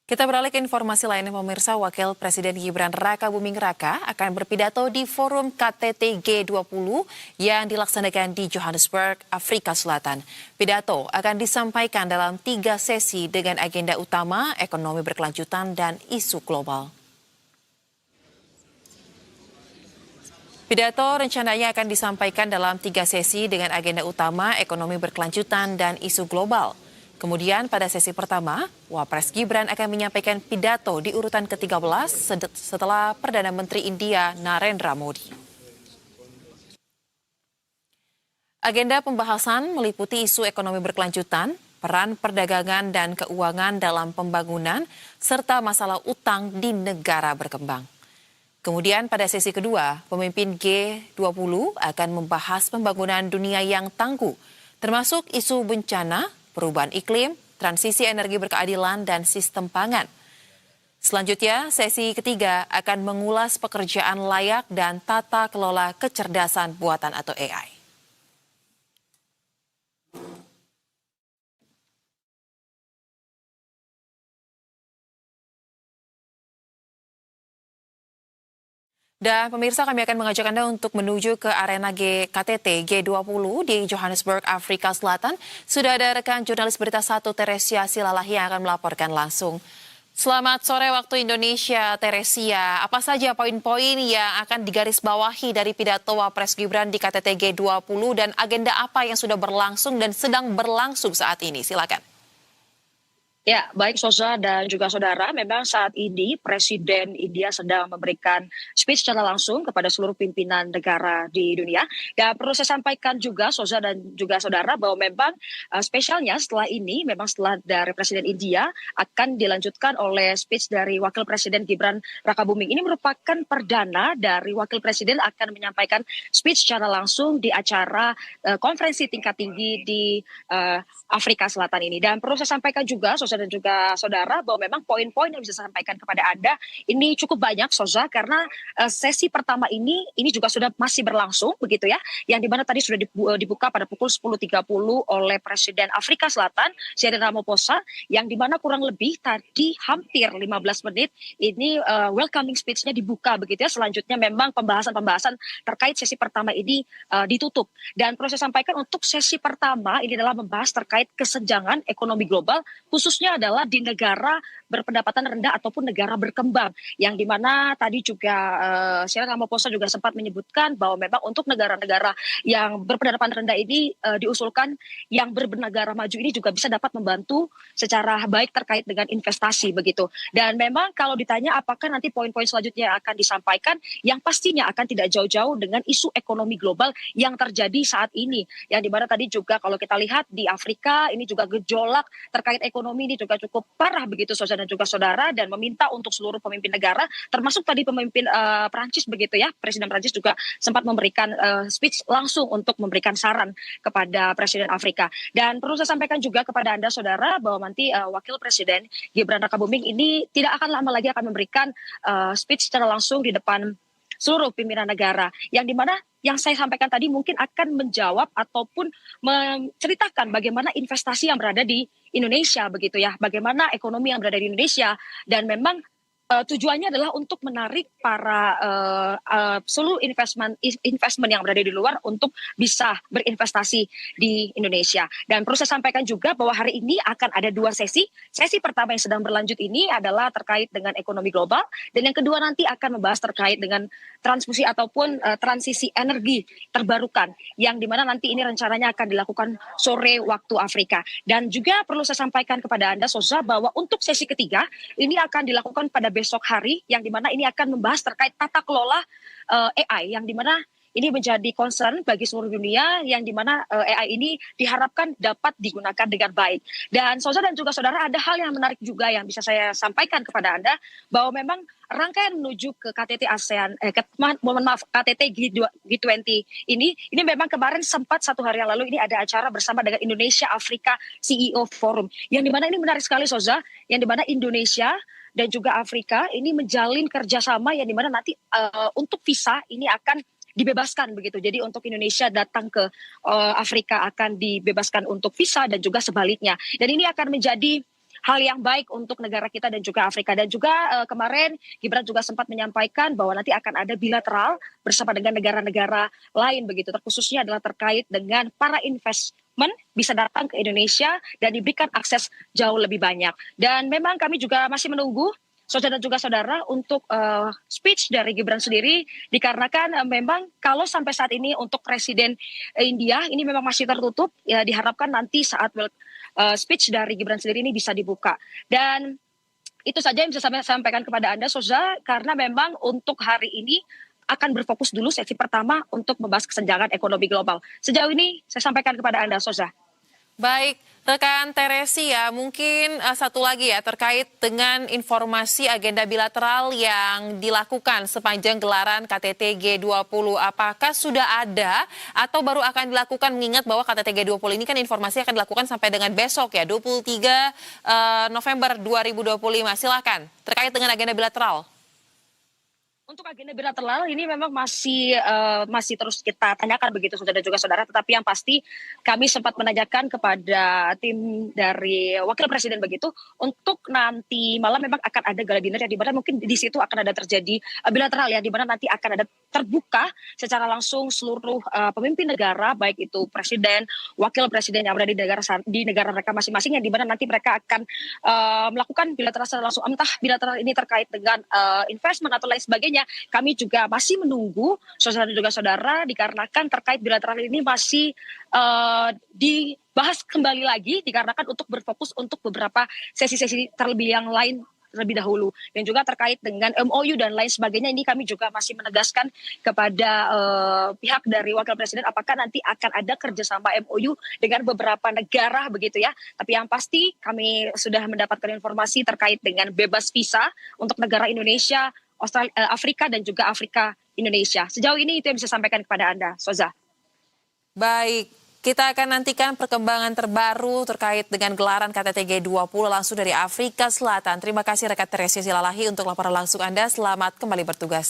Kita beralih ke informasi lainnya pemirsa, Wakil Presiden Gibran Rakabuming Raka akan berpidato di forum KTT G20 yang dilaksanakan di Johannesburg, Afrika Selatan. Pidato akan disampaikan dalam 3 sesi dengan agenda utama ekonomi berkelanjutan dan isu global. Pidato rencananya akan disampaikan dalam 3 sesi dengan agenda utama ekonomi berkelanjutan dan isu global. Kemudian pada sesi pertama, Wapres Gibran akan menyampaikan pidato di urutan ke-13 setelah Perdana Menteri India Narendra Modi. Agenda pembahasan meliputi isu ekonomi berkelanjutan, peran perdagangan dan keuangan dalam pembangunan, serta masalah utang di negara berkembang. Kemudian pada sesi kedua, pemimpin G20 akan membahas pembangunan dunia yang tangguh, termasuk isu bencana, perubahan iklim, transisi energi berkeadilan, dan sistem pangan. Selanjutnya, sesi ketiga akan mengulas pekerjaan layak dan tata kelola kecerdasan buatan atau AI. Dan pemirsa, kami akan mengajak Anda untuk menuju ke arena KTT G20 di Johannesburg, Afrika Selatan. Sudah ada rekan jurnalis Berita 1 Teresia Silalah yang akan melaporkan langsung. Selamat sore waktu Indonesia, Teresia. Apa saja poin-poin yang akan digarisbawahi dari pidato Wapres Gibran di KTT G20 dan agenda apa yang sudah berlangsung dan sedang berlangsung saat ini? Silakan. Ya, baik Soza dan juga saudara, memang saat ini Presiden India sedang memberikan speech secara langsung kepada seluruh pimpinan negara di dunia. Dan perlu saya sampaikan juga Soza dan juga saudara bahwa memang spesialnya setelah ini, memang setelah dari Presiden India akan dilanjutkan oleh speech dari Wakil Presiden Gibran Rakabuming. Ini merupakan perdana dari Wakil Presiden akan menyampaikan speech secara langsung di acara konferensi tingkat tinggi di Afrika Selatan ini. Dan perlu saya sampaikan juga Soza dan juga saudara bahwa memang poin-poin yang bisa saya sampaikan kepada Anda ini cukup banyak Soza, karena sesi pertama ini juga sudah masih berlangsung begitu ya, yang dimana tadi sudah dibuka pada pukul 10.30 oleh Presiden Afrika Selatan Cyril Ramaphosa, yang dimana kurang lebih tadi hampir 15 menit ini welcoming speech-nya dibuka begitu ya. Selanjutnya memang pembahasan-pembahasan terkait sesi pertama ini ditutup. Dan perlu saya sampaikan untuk sesi pertama ini adalah membahas terkait kesenjangan ekonomi global, khususnya adalah di negara berpendapatan rendah ataupun negara berkembang, yang dimana tadi juga Cyril Ramaphosa juga sempat menyebutkan bahwa memang untuk negara-negara yang berpendapatan rendah ini diusulkan yang bernegara maju ini juga bisa dapat membantu secara baik terkait dengan investasi begitu. Dan memang kalau ditanya apakah nanti poin-poin selanjutnya yang akan disampaikan, yang pastinya akan tidak jauh-jauh dengan isu ekonomi global yang terjadi saat ini, yang dimana tadi juga kalau kita lihat di Afrika ini juga gejolak terkait ekonomi ini juga cukup parah begitu saudara dan juga saudara, dan meminta untuk seluruh pemimpin negara termasuk tadi pemimpin Prancis begitu ya, Presiden Prancis juga sempat memberikan speech langsung untuk memberikan saran kepada Presiden Afrika. Dan perlu saya sampaikan juga kepada Anda saudara bahwa nanti Wakil Presiden Gibran Rakabuming ini tidak akan lama lagi akan memberikan speech secara langsung di depan seluruh pimpinan negara, yang dimana yang saya sampaikan tadi mungkin akan menjawab ataupun menceritakan bagaimana investasi yang berada di Indonesia begitu ya, bagaimana ekonomi yang berada di Indonesia, dan memang tujuannya adalah untuk menarik para seluruh investment yang berada di luar untuk bisa berinvestasi di Indonesia. Dan perlu saya sampaikan juga bahwa hari ini akan ada 2 sesi. Sesi pertama yang sedang berlanjut ini adalah terkait dengan ekonomi global, dan yang kedua nanti akan membahas terkait dengan transfusi ataupun transisi energi terbarukan, yang dimana nanti ini rencananya akan dilakukan sore waktu Afrika. Dan juga perlu saya sampaikan kepada Anda Soza bahwa untuk sesi ketiga ini akan dilakukan pada besok hari, yang dimana ini akan membahas terkait tata kelola AI, yang dimana ini menjadi concern bagi seluruh dunia, yang dimana AI ini diharapkan dapat digunakan dengan baik. Dan saudara dan juga saudara, ada hal yang menarik juga yang bisa saya sampaikan kepada Anda, bahwa memang rangkaian menuju ke KTT ASEAN, KTT G20 ini memang kemarin sempat 1 hari yang lalu ini ada acara bersama dengan Indonesia Afrika CEO Forum, yang dimana ini menarik sekali Soza, yang dimana Indonesia dan juga Afrika ini menjalin kerjasama, yang dimana nanti untuk visa ini akan dibebaskan begitu. Jadi untuk Indonesia datang ke Afrika akan dibebaskan untuk visa dan juga sebaliknya. Dan ini akan menjadi hal yang baik untuk negara kita dan juga Afrika. Dan juga kemarin Gibran juga sempat menyampaikan bahwa nanti akan ada bilateral bersama dengan negara-negara lain begitu. Terkhususnya adalah terkait dengan para investment bisa datang ke Indonesia dan diberikan akses jauh lebih banyak. Dan memang kami juga masih menunggu saudara dan juga saudara untuk speech dari Gibran sendiri dikarenakan memang kalau sampai saat ini untuk Presiden India ini memang masih tertutup ya, diharapkan nanti saat speech dari Gibran sendiri ini bisa dibuka. Dan itu saja yang bisa saya sampaikan kepada Anda Soza, karena memang untuk hari ini akan berfokus dulu sesi pertama untuk membahas kesenjangan ekonomi global. Sejauh ini saya sampaikan kepada Anda Soza. Baik, rekan Teresi ya, mungkin satu lagi ya terkait dengan informasi agenda bilateral yang dilakukan sepanjang gelaran KTT G20. Apakah sudah ada atau baru akan dilakukan, mengingat bahwa KTT G20 ini kan informasi akan dilakukan sampai dengan besok ya, 23 November 2025. Silakan, terkait dengan agenda bilateral. Untuk agenda bilateral ini memang masih terus kita tanyakan begitu saudara dan juga saudara, tetapi yang pasti kami sempat menanyakan kepada tim dari wakil presiden begitu untuk nanti malam memang akan ada gala dinner yang di mana mungkin di situ akan ada terjadi bilateral ya, di mana nanti akan ada terbuka secara langsung seluruh pemimpin negara baik itu presiden, wakil presiden yang berada di negara mereka masing-masing, yang di mana nanti mereka akan melakukan bilateral secara langsung, entah bilateral ini terkait dengan investment atau lain sebagainya. Kami juga masih menunggu saudara dan juga saudara dikarenakan terkait bilateral ini masih dibahas kembali lagi dikarenakan untuk berfokus untuk beberapa sesi-sesi terlebih yang lain terlebih dahulu, dan juga terkait dengan MOU dan lain sebagainya. Ini kami juga masih menegaskan kepada pihak dari wakil presiden apakah nanti akan ada kerjasama MOU dengan beberapa negara begitu ya. Tapi yang pasti kami sudah mendapatkan informasi terkait dengan bebas visa untuk negara Indonesia, Afrika dan juga Afrika Indonesia. Sejauh ini itu yang bisa sampaikan kepada Anda, Soza. Baik, kita akan nantikan perkembangan terbaru terkait dengan gelaran KTT G20 langsung dari Afrika Selatan. Terima kasih rekan Teresia Silalahi untuk laporan langsung Anda. Selamat kembali bertugas.